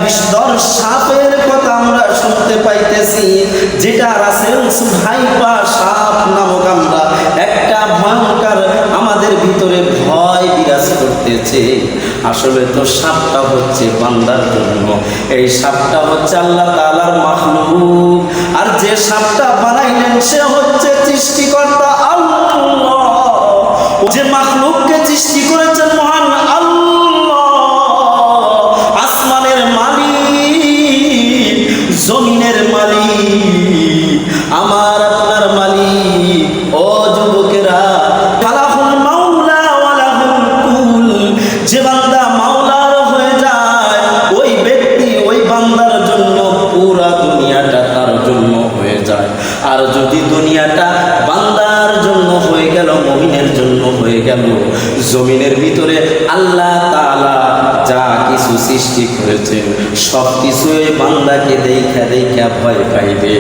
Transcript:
বিষধর সাপের কথা আমরা শুনতে পাইতেছি, যেটা রাসেলস ভাইপা সাপ নামক আমরা একটা ভয়ঙ্কর আমাদের ভিতরে ভয় বিরাজ করতেছে। আসলে তো সাপটা হচ্ছে বান্দার জন্য, এই সাপটা হচ্ছে আল্লাহ তাআলার মাখলুক, আর যে সাপটা বানাইলেন সে হচ্ছে সৃষ্টিকর্তা আল্লাহ। যে মাখলুককে সৃষ্টি করেছেন মহান আল্লাহ, আসমানের মালিক, জমিনের মালিক, আমার আপনার মালিক। ও যুবকেরা, ফালাহুল মাওলা ওয়ালাহুল কুল, যে বান্দা মাওলার হয়ে যায় ওই ব্যক্তি ওই বান্দার জন্য পুরা দুনিয়াটা তার জন্য হয়ে যায়। আর যদি দুনিয়াটা বান্দার জন্য হয়ে গেল, মুমিনের জন্য হয়ে গেল, জমিনের ভিতরে আল্লাহ তাআলা যা কিছু সৃষ্টি করেছেন সব কিছুই বান্দাকে দেখা দেখা ভয় পাইবে।